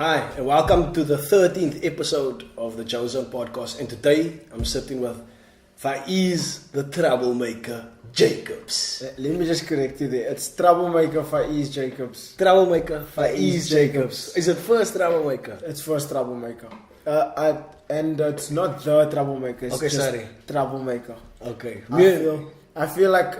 Hi, and welcome to the 13th episode of the Joe Zone podcast. And today I'm sitting with Faeez, the Troublemaker Jacobs. Let me just correct you there. It's Troublemaker Faeez Jacobs. Troublemaker Faeez Jacobs. Is it first Troublemaker? It's first Troublemaker. And it's not the Troublemaker. It's just sorry. Troublemaker. Okay. I feel like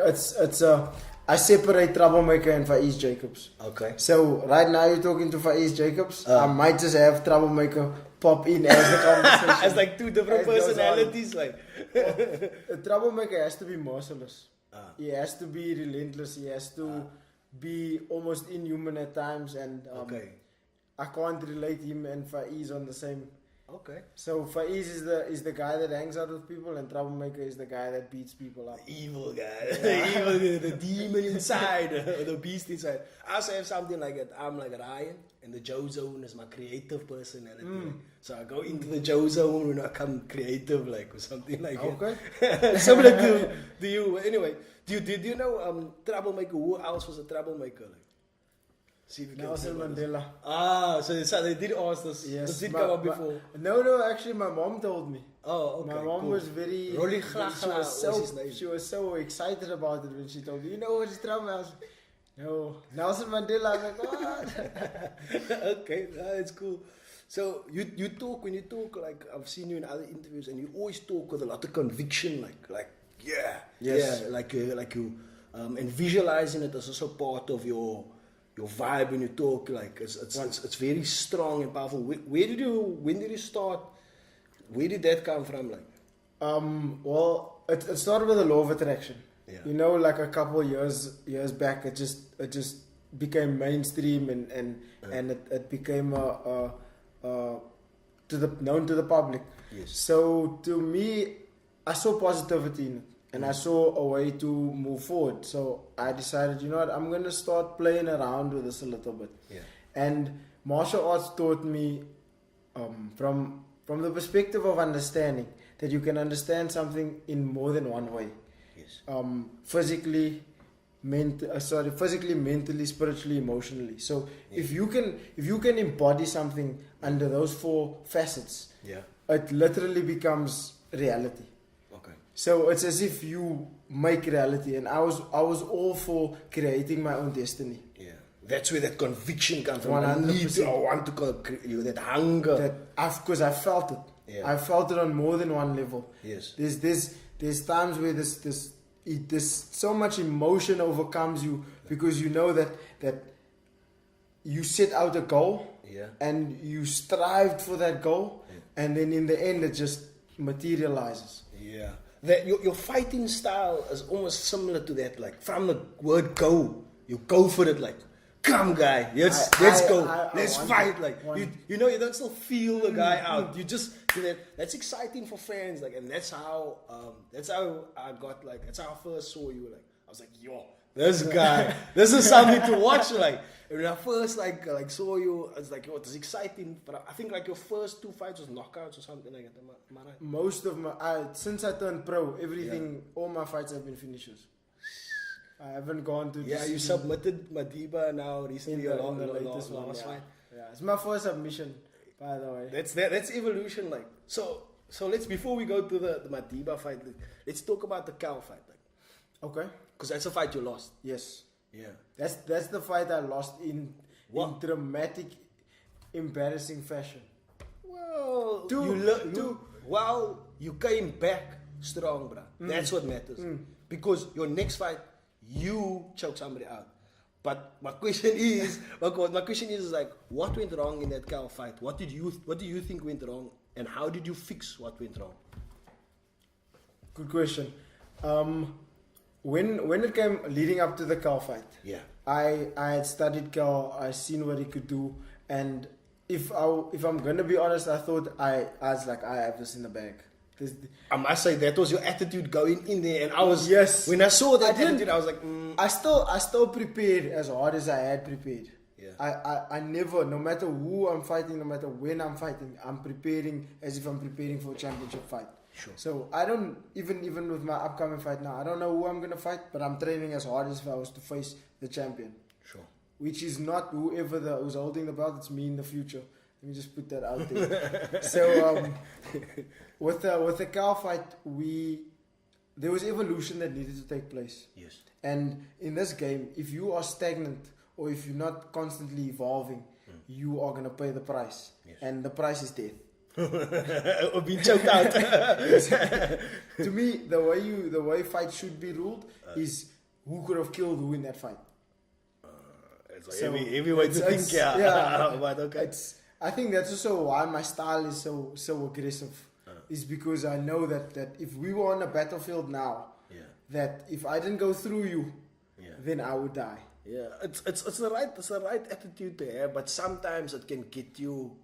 I separate Troublemaker and Faeez Jacobs. Okay. So right now you're talking to Faeez Jacobs. I might just have Troublemaker pop in as the conversation. As like two different personalities. Like a Troublemaker has to be merciless. He has to be relentless. He has to be almost inhuman at times. And I can't relate him and Faeez on the same. Okay. So Faeez is the guy that hangs out with people, and Troublemaker is the guy that beats people up. The evil guy. the demon inside. The beast inside. I also have something like that. I'm like Ryan, and the Joe Zone is my creative personality. So I go into the Joe Zone when I come creative, like, or something like that. Okay. Similar to you. Anyway, did you know Troublemaker? Who else was a troublemaker? Like, see if you Nelson Mandela. So they did ask this. Yes, this did come up before. No, actually my mom told me. Oh, okay. My mom was very... She was so excited about it when she told me, you know what is Troublemaker? I was like, no, Nelson Mandela. I'm like, what? Okay, that's cool. So you talk, when you talk, like I've seen you in other interviews, and you always talk with a lot of conviction, like you and visualizing it as also part of your vibe when you talk. Like it's very strong and powerful. When did you start? Where did that come from? Like, well, it started with the law of attraction. Yeah. You know, like a couple years back, it just became mainstream and it became known to the public. Yes. So to me, I saw positivity in it, and I saw a way to move forward. So I decided, you know what, I'm gonna start playing around with this a little bit. Yeah. And martial arts taught me from the perspective of understanding that you can understand something in more than one way. Yes. Physically, mentally, spiritually, emotionally. So if you can embody something under those four facets, it literally becomes reality. Okay. So it's as if you make reality, and I was all for creating my own destiny. Yeah. That's where that conviction comes from. 100%. I want to that hunger. Because I felt it. Yeah. I felt it on more than one level. Yes. There's times where this so much emotion overcomes you because you know that you set out a goal, and you strived for that goal, and then in the end it just materializes. Yeah. That your fighting style is almost similar to that. Like from the word go, you go for it. Like, come guy, let's go, let's fight. You know, you don't still feel the guy out. You just do that. That's exciting for fans. Like, and that's how I got, like, that's how I first saw you. Like, I was like, yo, this guy, this is something to watch. Like, and when I first like saw you, I was like, yo, it's exciting. But I think like your first two fights was knockouts or something like that. Am I right? Most of since I turned pro, all my fights have been finishes. I haven't gone to. Yeah, you submitted Madiba now recently in the latest one. Fight. Yeah, it's my first submission, by the way. That's evolution, like. So let's, before we go to the Madiba fight, let's talk about the Cal fight, like. Okay. Because that's a fight you lost. Yes. Yeah. That's the fight I lost in dramatic, embarrassing fashion. Well, you came back strong, bruh. That's what matters. Because your next fight, you choke somebody out. But my question is, like, what went wrong in that Cal fight? What do you think went wrong, and how did you fix what went wrong? Good question. When it came leading up to the Cal fight, I had studied Cal. I seen what he could do, and if I'm gonna be honest, I thought I was like, I have this in the bag. I must say that was your attitude going in there, and I was when I saw that attitude, I was like, I still prepared as hard as I had prepared. Yeah. I never, no matter who I'm fighting, no matter when I'm fighting, I'm preparing as if I'm preparing for a championship fight. Sure. So I don't even with my upcoming fight now, I don't know who I'm gonna fight, but I'm training as hard as if I was to face the champion. Sure. Which is not whoever who's holding the belt. It's me in the future. Let me just put that out there. So with the cow fight, there was evolution that needed to take place. Yes. And in this game, if you are stagnant or if you're not constantly evolving, you are gonna pay the price. Yes. And the price is death. Or being choked out. To me, the way fight should be ruled is who could have killed who in that fight. It's so every way to think, yeah. But okay. I think that's also why my style is so aggressive. Is because I know that if we were on a battlefield now, that if I didn't go through you, then I would die. Yeah, it's the right attitude to have, but sometimes it can get you.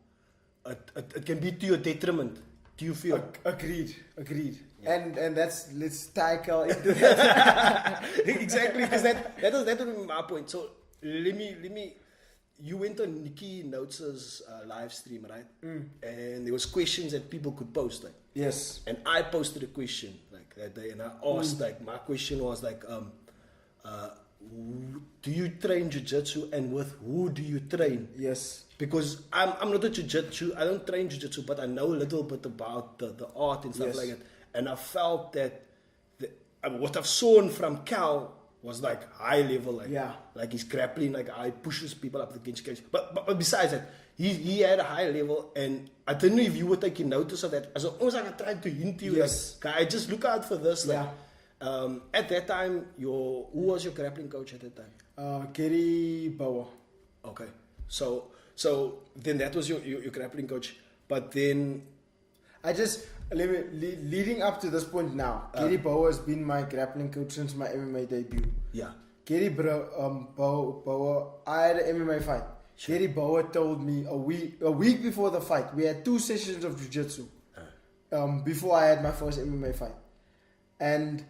It can be to your detriment. Do you feel? Agreed. Yeah. And let's tackle into that. Exactly, because that was my point. So let me. You went on Nikki Notes' live stream, right? And there was questions that people could post, like. Yes. And I posted a question like that day, and I asked like my question was like, do you train jiu-jitsu, and with who do you train? Yes. Because I'm not a jiu-jitsu, I don't train jiu-jitsu, but I know a little bit about the art and stuff like that. And I felt that what I've seen from Cal was like high level, like he's grappling, like he pushes people up against cage. But besides that, he had a high level, and I don't know if you were taking notice of that. As almost like I tried to hint to you, yes. Like, I just look out for this. Like, at that time, who was your grappling coach at that time? Gary Bauer. Okay, so then that was your grappling coach, but then leading up to this point now, Gary Bauer has been my grappling coach since my MMA debut. Yeah. Gary Bauer, I had an MMA fight. Sure. Gary Bauer told me a week before the fight, we had 2 sessions of jiu-jitsu before I had my first MMA fight. And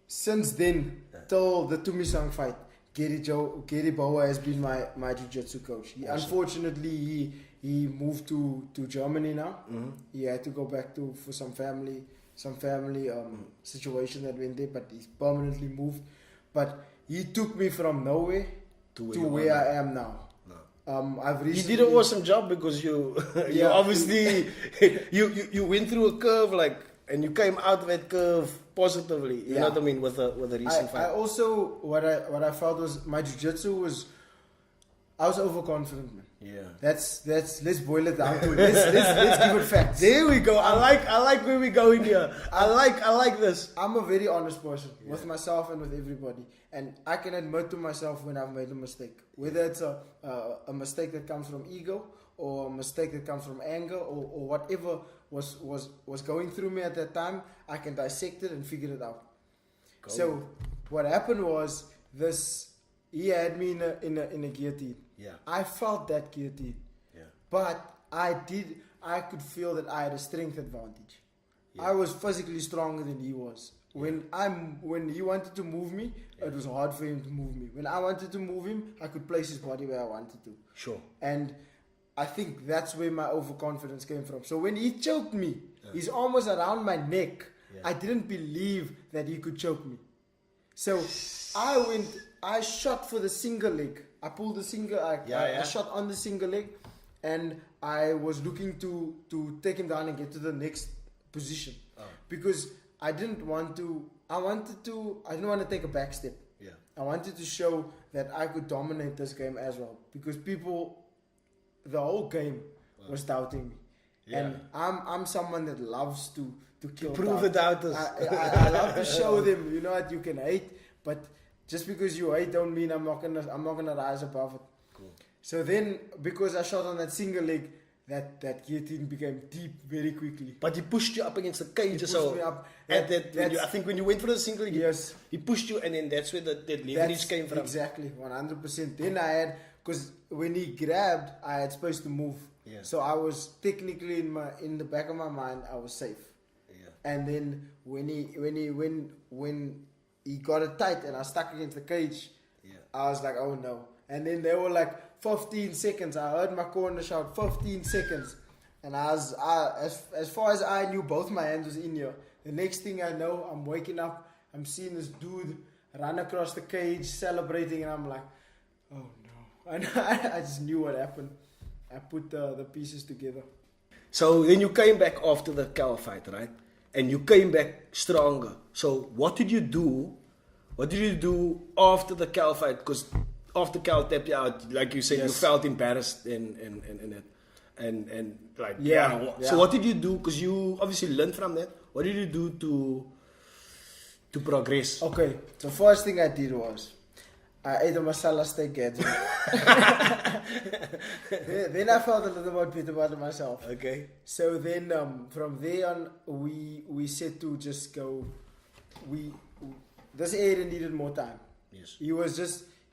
since then, till the Tumisang fight, Gary Bauer has been my jiu-jitsu coach. Unfortunately, he moved to Germany now. Mm-hmm. He had to go back for some family situation that went there, but he's permanently moved. But he took me from nowhere to where I am now. You did an awesome job, because you obviously you went through a curve, like, and you came out of that curve positively. You know what I mean, with a recent fight. I also what I felt was my jiu-jitsu I was overconfident, man. Yeah. Let's boil it down to let's give it facts. There we go. I like where we're going here. I like this. I'm a very honest person with myself and with everybody, and I can admit to myself when I've made a mistake, whether it's a mistake that comes from ego, or a mistake that comes from anger, or whatever was going through me at that time. I can dissect it and figure it out. Go. So what happened was this: he had me in a guillotine. Yeah. I felt that guillotine. Yeah. But I could feel that I had a strength advantage. Yeah. I was physically stronger than he was. Yeah. When he wanted to move me, it was hard for him to move me. When I wanted to move him, I could place his body where I wanted to. Sure. And I think that's where my overconfidence came from. So when he choked me, his arm was around my neck. Yeah. I didn't believe that he could choke me. So I shot for the single leg. I pulled the single. I shot on the single leg, and I was looking to take him down and get to the next position, because I didn't want to. I didn't want to take a back step. Yeah. I wanted to show that I could dominate this game as well, because the whole game was doubting me, and I'm someone that loves to kill. Prove the doubters. I love to show them. You know what, you can hate, but just because you hate don't mean I'm not gonna rise above it. Cool. So then, because I shot on that single leg, that guillotine became deep very quickly. But he pushed you up against the cage, so me up. I think when you went for the single leg, yes, he pushed you, and then that's where the leverage came from. Exactly, 100%. Then because when he grabbed, I had space to move. Yeah. So I was technically in the back of my mind, I was safe. Yeah. And then when he got it tight and I stuck against the cage, I was like, oh no. And then they were like 15 seconds. I heard my corner shout 15 seconds. And as far as I knew, both my hands was in here. The next thing I know, I'm waking up, I'm seeing this dude run across the cage celebrating, and I'm like, oh no. And I just knew what happened. I put the pieces together. So then you came back after the Cal fight, right? And you came back stronger. So what did you do? What did you do after the Cal fight? Because after Cal tapped you out, like you said, you felt embarrassed and like So what did you do? Because you obviously learned from that. What did you do to progress? Okay, the first thing I did was I ate a masala steak. Then I felt a little bit about myself. Okay. So then from there on, we said to just go. This Aiden needed more time. Yes.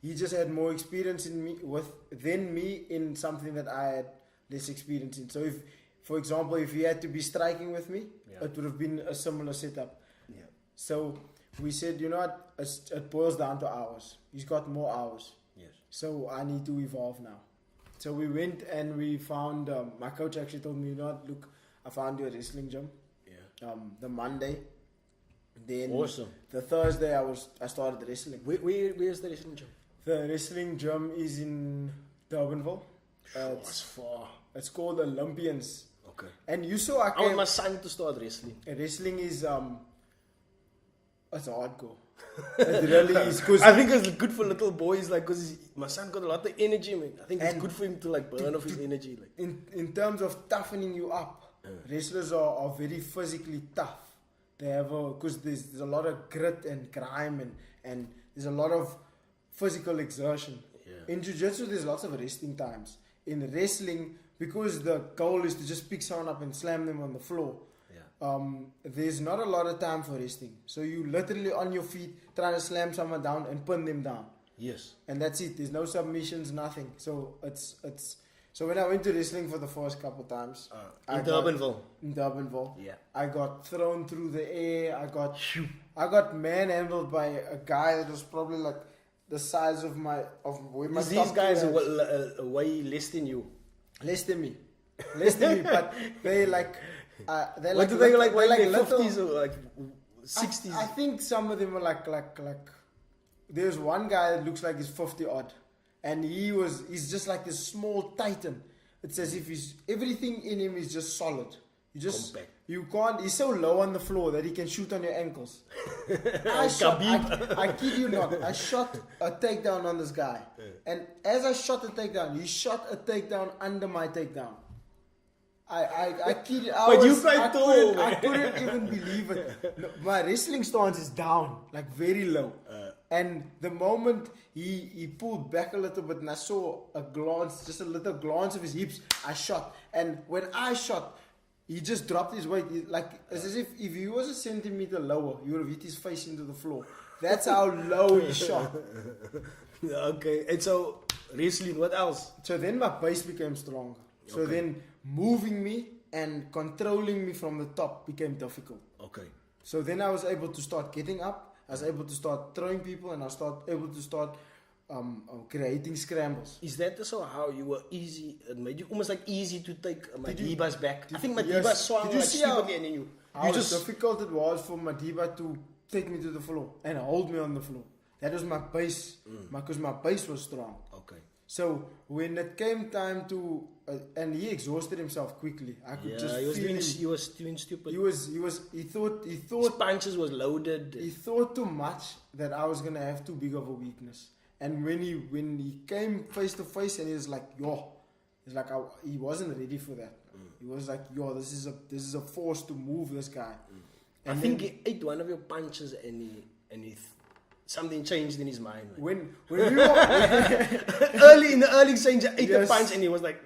He just had more experience than me in something that I had less experience in. So if, for example, if he had to be striking with me, it would have been a similar setup. Yeah. So we said, you know what, it boils down to hours. He's got more hours. Yes. So I need to evolve now. So we went and we found, my coach actually told me, you know what, look, I found you a wrestling gym. Yeah. The Monday. Then awesome. The Thursday I started wrestling. Where's the wrestling gym? The wrestling gym is in Durbanville. It's far. It's called Olympians. Okay. And you saw I want my son to start wrestling. Wrestling is it's hardcore. It really is. Cause I think it's good for little boys, like, because my son got a lot of energy, man. I think it's good for him to like burn off his energy. Like. In terms of toughening you up, wrestlers are very physically tough. They have because there's a lot of grit and grime and there's a lot of physical exertion. Yeah. In jiu-jitsu, there's lots of resting times. In wrestling, because the goal is to just pick someone up and slam them on the floor, there's not a lot of time for resting. So you literally on your feet trying to slam someone down and pin them down. Yes. And that's it. There's no submissions, nothing. So so when I went to wrestling for the first couple times, in Durbanville. In Durbanville, yeah, I got thrown through the air. I got manhandled by a guy that was probably like the size of where my. These guys are way less than you. Less than me, but they like. They're what like, do they like? They're like 50s or like 60s? I think some of them are like. There's one guy that looks like he's 50 odd. And he's just like this small titan. It's as if everything in him is just solid. You can't, he's so low on the floor that he can shoot on your ankles. I kid you not, I shot a takedown on this guy. And as I shot the takedown, he shot a takedown under my takedown. I kid you. I couldn't even believe it. No, my wrestling stance is down, like very low. And the moment he pulled back a little bit and I saw just a little glance of his hips, I shot. And when I shot, he just dropped his weight. It's as if he was a centimeter lower, he would have hit his face into the floor. That's how low he shot. Okay, and so wrestling, what else? So then my base became stronger. So then moving me and controlling me from the top became difficult. Okay. So then I was able to start getting up. I was able to start throwing people, and I was able to start creating scrambles. Is that also how you were easy? It made you almost like easy to take Madiba's back. I think Madiba swung like stupidly, and then you just difficult it was for Madiba to take me to the floor and hold me on the floor. That was my base, because my base was strong. Okay. So when it came time to, and he exhausted himself quickly. I could just feel he was doing stupid. He thought his punches was loaded. He thought too much that I was gonna have too big of a weakness. And when he came face to face and he was like, he wasn't ready for that. He was like, this is a force to move this guy. And I think he ate one of your punches and he something changed in his mind. When we were early in the early exchange, he ate a punch and he was like,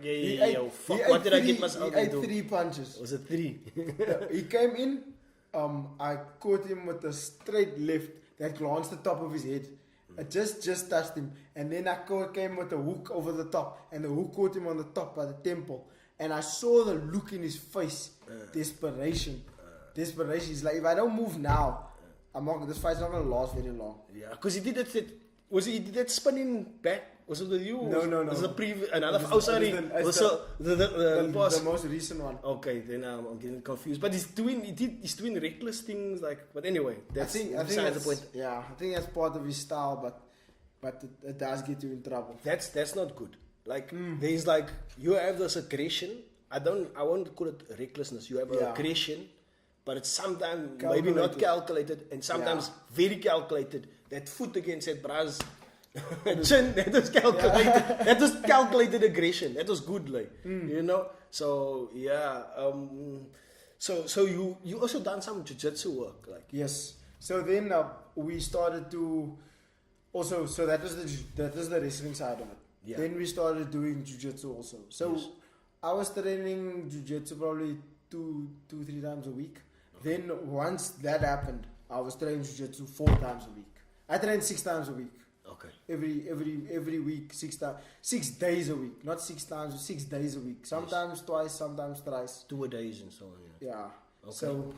fuck, what did I get myself into? He ate 3 punches. Was it 3? He came in, I caught him with a straight left that glanced the top of his head. I just touched him, and then I came with a hook over the top, and the hook caught him on the top by the temple, and I saw the look in his face, desperation. He's like, if I don't move now, this fight's not gonna last very long. Yeah, because he did that. He did that spinning back? Was it with you? No. Was it the most recent one. Okay, then I'm getting confused. But he's doing reckless things but anyway, that's besides the point. Yeah, I think that's part of his style, but it does get you in trouble. That's not good. Like there's like you have this aggression. I won't call it recklessness. You have aggression, but it's sometimes maybe not calculated, and sometimes very calculated. That foot against that bra's chin, that was calculated. That was calculated aggression. That was good, like you know. So yeah. So you also done some jiu-jitsu work, like yes. So then we started to also. So that was the wrestling side of it. Yeah. Then we started doing jiu-jitsu also. So I was training jiu-jitsu probably 2-3 times a week. Okay. Then once that happened, I was training jiu-jitsu 4 times a week. I trained 6 times a week. Okay. Every week, 6 times, 6 days a week, not 6 times, 6 days a week. Sometimes twice, sometimes thrice. 2 days and so on. Yeah. Okay. So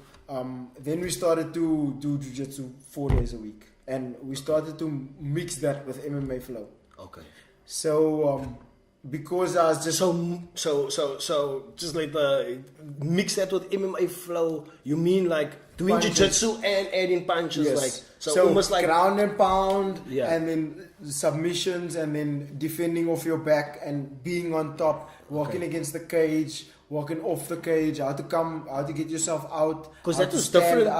then we started to do jiu-jitsu 4 days a week, and we started to mix that with MMA flow. Okay. So because I was just so just like the mix that with MMA flow, you mean like doing jiu-jitsu and adding punches, like so almost like ground and pound, and then submissions, and then defending off your back and being on top, walking against the cage, walking off the cage, how to get yourself out, because that is different.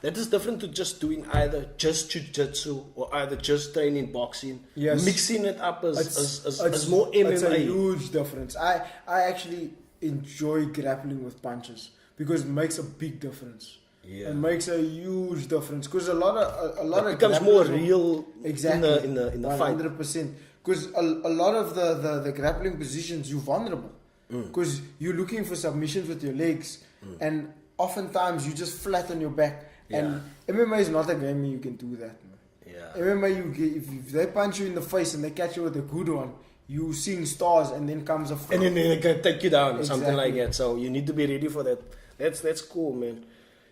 That is different to just doing either just jiu-jitsu or either just training boxing. Yes. Mixing it up as more MMA. It's a huge difference. I actually enjoy grappling with punches because it makes a big difference. Yeah. It makes a huge difference because a lot of becomes more real exactly in the fight. 100%. Because a lot of the grappling positions you're vulnerable because you're looking for submissions with your legs and oftentimes you just flat on your back. And MMA is not a game where you can do that, man. Yeah. MMA, if they punch you in the face and they catch you with a good one, you seeing stars, and then comes a and then they can take you down, something like that. So you need to be ready for that. That's cool, man.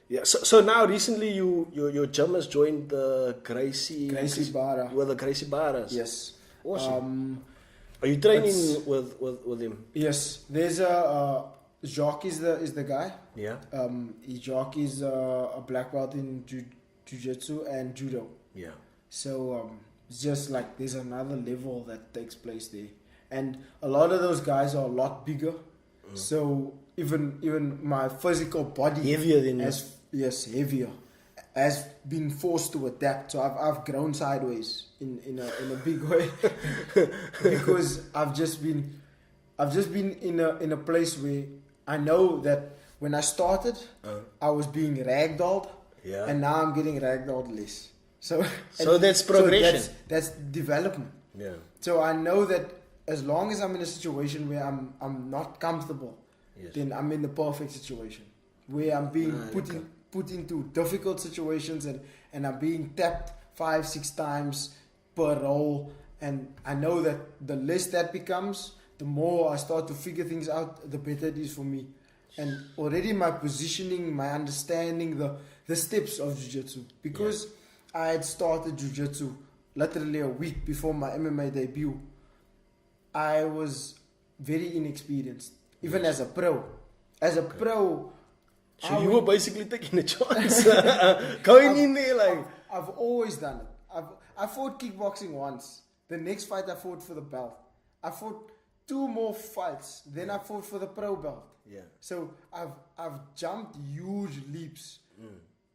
Yeah. So now recently your gym has joined the Gracie Bara. With the Gracie Baras. Yes. Awesome. Are you training with him? Yes. There's Jacques is the guy. Yeah. Jacques is a black belt in jiu-jitsu and judo. Yeah. So it's just like there's another level that takes place there, and a lot of those guys are a lot bigger. So even my physical body heavier than heavier has been forced to adapt. So I've grown sideways in a big way because I've just been in a place where I know that when I started, I was being ragdolled, and now I'm getting ragdolled less. So that's progression. So that's development. Yeah. So I know that as long as I'm in a situation where I'm not comfortable, then I'm in the perfect situation where I'm being put into difficult situations and I'm being tapped 5-6 times per roll, and I know that the less that becomes, the more I start to figure things out, the better it is for me. And already my positioning, my understanding, the steps of jiu-jitsu. Because I had started jiu-jitsu literally a week before my MMA debut, I was very inexperienced, even as a pro. As a pro... So you were basically taking a chance, going in there like... I've always done it. I fought kickboxing once. The next fight I fought for the belt. I fought 2 more fights. Then I fought for the pro belt. Yeah. So I've jumped huge leaps,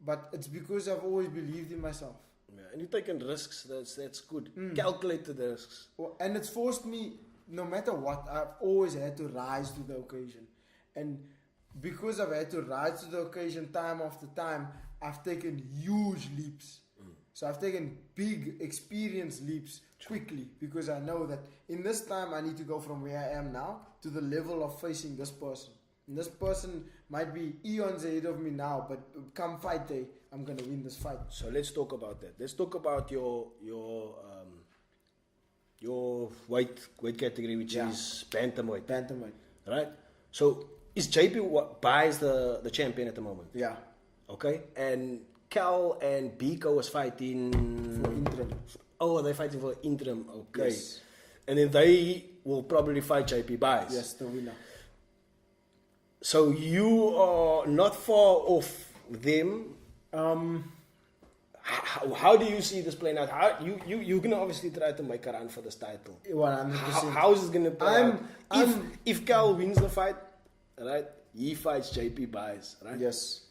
but it's because I've always believed in myself. Yeah, and you're taking risks. That's good. Calculated risks. Well, and it's forced me. No matter what, I've always had to rise to the occasion, and because I've had to rise to the occasion time after time, I've taken huge leaps. So I've taken big experience leaps quickly because I know that in this time I need to go from where I am now to the level of facing this person. And this person might be eons ahead of me now, but come fight day, I'm going to win this fight. So let's talk about that. Let's talk about your weight category, which is bantamweight. Bantamweight. Right? So is JP buys the champion at the moment? Yeah. Okay. And Cal and Biko was fighting for interim. Oh, they're fighting for interim. Okay. Yes. And then they will probably fight JP Buys. Yes, the winner. So you are not far off them. how do you see this playing out? How you're gonna obviously try to make a run for this title. 100%. How is it gonna play out? If Cal wins the fight, right? He fights JP Buys, right? Yes.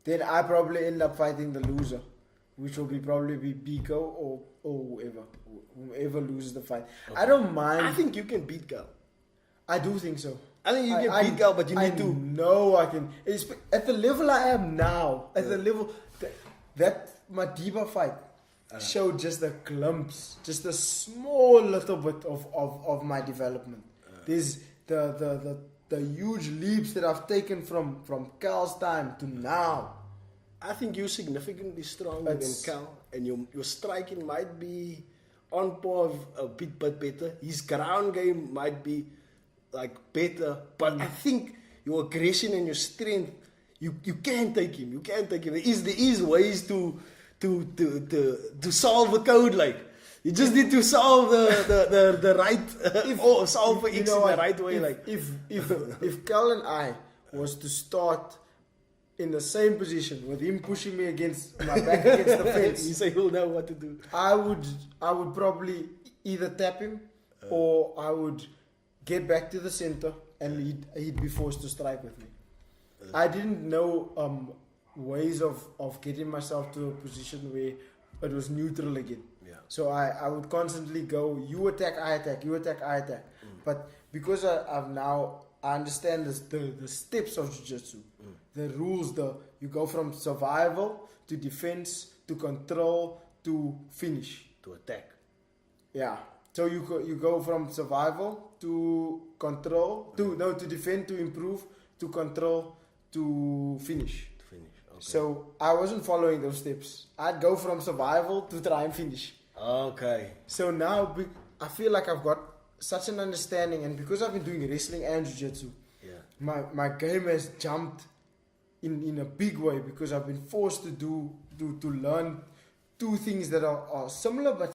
Then I probably end up fighting the loser, which will probably be Biko or whoever loses the fight. Okay. I don't mind. I think you can beat Cal. I do think so. I think you can beat Cal, but you need to. No, I can. At the level I am now, at the level that Madiba fight showed just a glimpse, just a small little bit of my development. There's the huge leaps that I've taken from Cal's time to now. I think you're significantly stronger than Cal, and your striking might be on par a bit better. His ground game might be like better, but I think your aggression and your strength, you can take him. You can take him. There is ways to solve the code. Like you just need to solve the right or solve for X in the right way. If Cal and I was to start in the same position with him pushing me against my back against the fence, you say he'll know what to do. I would probably either tap him or I would get back to the center and he'd be forced to strike with me. I didn't know ways of getting myself to a position where it was neutral again. Yeah. So I would constantly go, you attack, I attack, you attack, I attack. But because I understand the steps of jiu-jitsu, the rules, you go from survival to defense to control to finish. To attack. Yeah. So you go from survival to control, to defend, to improve, to control, to finish. Okay. So I wasn't following those steps. I'd go from survival to try and finish. Okay. So now I feel like I've got such an understanding, and because I've been doing wrestling and jiu-jitsu, my game has jumped in a big way because I've been forced to learn two things that are similar but